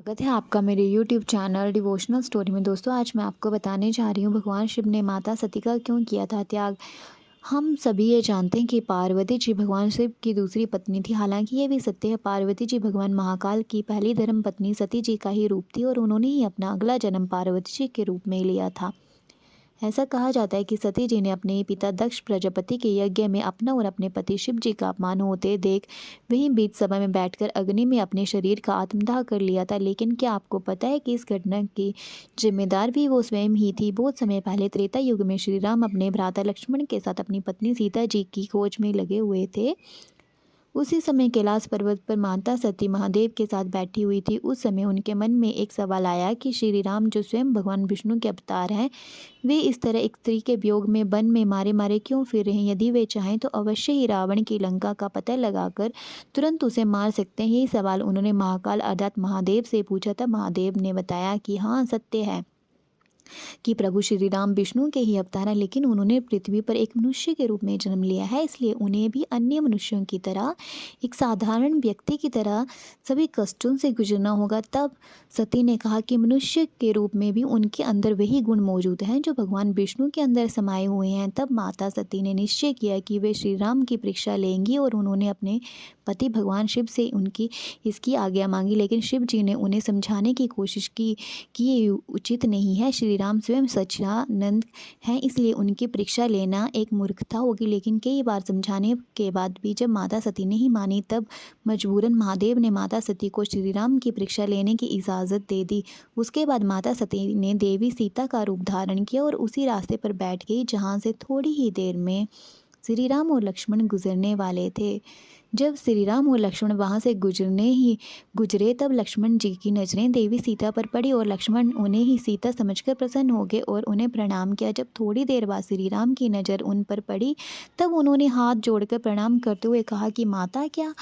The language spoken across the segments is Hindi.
स्वागत है आपका मेरे यूट्यूब चैनल डिवोशनल स्टोरी में। दोस्तों, आज मैं आपको बताने जा रही हूँ भगवान शिव ने माता सती का क्यों किया था त्याग। हम सभी ये जानते हैं कि पार्वती जी भगवान शिव की दूसरी पत्नी थी। हालांकि ये भी सत्य है, पार्वती जी भगवान महाकाल की पहली धर्म पत्नी सती जी का ही रूप थी और उन्होंने ही अपना अगला जन्म पार्वती जी के रूप में लिया था। ऐसा कहा जाता है कि सती जी ने अपने पिता दक्ष प्रजापति के यज्ञ में अपना और अपने पति शिव जी का अपमान होते देख वहीं बीच सभा में बैठकर अग्नि में अपने शरीर का आत्मदाह कर लिया था। लेकिन क्या आपको पता है कि इस घटना की जिम्मेदार भी वो स्वयं ही थी। बहुत समय पहले त्रेता युग में श्री राम अपने भ्राता लक्ष्मण के साथ अपनी पत्नी सीता जी की खोज में लगे हुए थे। उसी समय कैलाश पर्वत पर माता सती महादेव के साथ बैठी हुई थी। उस समय उनके मन में एक सवाल आया कि श्री राम जो स्वयं भगवान विष्णु के अवतार हैं, वे इस तरह एक स्त्री के वियोग में वन में मारे मारे क्यों फिर रहे हैं। यदि वे चाहें तो अवश्य ही रावण की लंका का पता लगाकर तुरंत उसे मार सकते हैं। यही सवाल उन्होंने महाकाल अर्थात महादेव से पूछा था। महादेव ने बताया कि हाँ, सत्य है कि प्रभु श्री राम विष्णु के ही अवतार हैं, लेकिन उन्होंने पृथ्वी पर एक मनुष्य के रूप में जन्म लिया है, इसलिए उन्हें भी अन्य मनुष्यों की तरह, एक साधारण व्यक्ति की तरह सभी कष्टों से गुजरना होगा। तब सती ने कहा कि मनुष्य के रूप में भी उनके अंदर वही गुण मौजूद हैं जो भगवान विष्णु के अंदर समाये हुए हैं। तब माता सती ने निश्चय किया कि वे श्री राम की परीक्षा लेंगी और उन्होंने अपने पति भगवान शिव से इसकी आज्ञा मांगी। लेकिन शिव जी ने उन्हें समझाने की कोशिश की कि ये उचित नहीं है। श्री राम स्वयं सच्चिदानंद हैं, इसलिए उनकी परीक्षा लेना एक मूर्खता होगी। लेकिन कई बार समझाने के बाद भी जब माता सती नहीं मानी, तब मजबूरन महादेव ने माता सती को श्री राम की परीक्षा लेने की इजाज़त दे दी। उसके बाद माता सती ने देवी सीता का रूप धारण किया और उसी रास्ते पर बैठ गई जहाँ से थोड़ी ही देर में श्री राम और लक्ष्मण गुजरने वाले थे। जब श्री राम और लक्ष्मण वहां से गुजरे तब लक्ष्मण जी की नज़रें देवी सीता पर पड़ी और लक्ष्मण उन्हें ही सीता समझकर प्रसन्न हो गए और उन्हें प्रणाम किया। जब थोड़ी देर बाद श्री राम की नज़र उन पर पड़ी, तब उन्होंने हाथ जोड़कर प्रणाम करते हुए कहा कि माता, क्या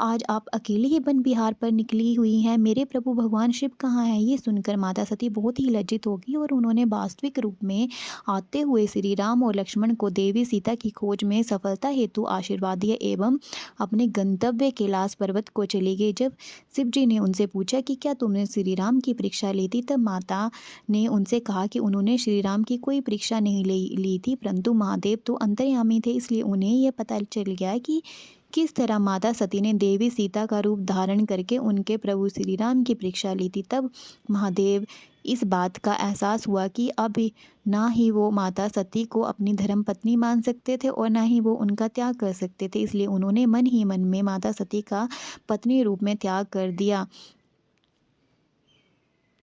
आज आप अकेली ही वन विहार पर निकली हुई हैं? मेरे प्रभु भगवान शिव कहाँ हैं? ये सुनकर माता सती बहुत ही लज्जित हो गई और उन्होंने वास्तविक रूप में आते हुए श्री राम और लक्ष्मण को देवी सीता की खोज में सफलता हेतु आशीर्वाद दिया एवं अपने गंतव्य कैलाश पर्वत को चली गई। जब शिव जी ने उनसे पूछा कि क्या तुमने श्री राम की परीक्षा ली थी, तब माता ने उनसे कहा कि उन्होंने श्री राम की कोई परीक्षा नहीं ली थी, परंतु महादेव तो अंतर्यामी थे, इसलिए उन्हें यह पता चल गया कि किस तरह माता सती ने देवी सीता का रूप धारण करके उनके प्रभु श्री राम की परीक्षा ली थी। तब महादेव इस बात का एहसास हुआ कि अब ना ही वो माता सती को अपनी धर्म पत्नी मान सकते थे और ना ही वो उनका त्याग कर सकते थे, इसलिए उन्होंने मन ही मन में माता सती का पत्नी रूप में त्याग कर दिया।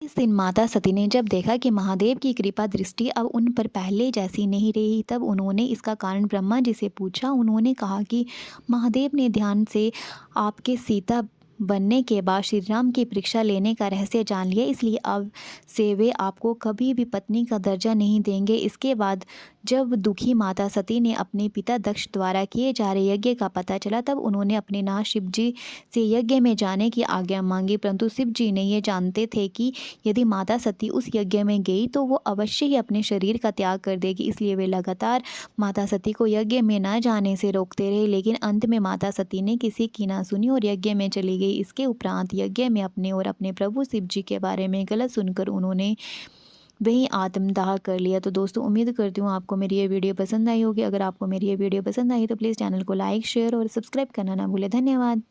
इस दिन माता सती ने जब देखा कि महादेव की कृपा दृष्टि अब उन पर पहले जैसी नहीं रही, तब उन्होंने इसका कारण ब्रह्मा जी से पूछा। उन्होंने कहा कि महादेव ने ध्यान से आपके सीता बनने के बाद श्री राम की परीक्षा लेने का रहस्य जान लिया, इसलिए अब से वे आपको कभी भी पत्नी का दर्जा नहीं देंगे। इसके बाद जब दुखी माता सती ने अपने पिता दक्ष द्वारा किए जा रहे यज्ञ का पता चला, तब उन्होंने अपने नाथ शिव जी से यज्ञ में जाने की आज्ञा मांगी, परंतु शिव जी ने ये जानते थे कि यदि माता सती उस यज्ञ में गई तो वो अवश्य ही अपने शरीर का त्याग कर देगी, इसलिए वे लगातार माता सती को यज्ञ में न जाने से रोकते रहे। लेकिन अंत में माता सती ने किसी की ना सुनी और यज्ञ में चली गई। इसके उपरांत यज्ञ में अपने और अपने प्रभु शिव जी के बारे में गलत सुनकर उन्होंने वहीं आत्मदाह कर लिया। तो दोस्तों, उम्मीद करती हूँ आपको मेरी ये वीडियो पसंद आई होगी। अगर आपको मेरी ये वीडियो पसंद आई तो प्लीज़ चैनल को लाइक, शेयर और सब्सक्राइब करना ना भूलें। धन्यवाद।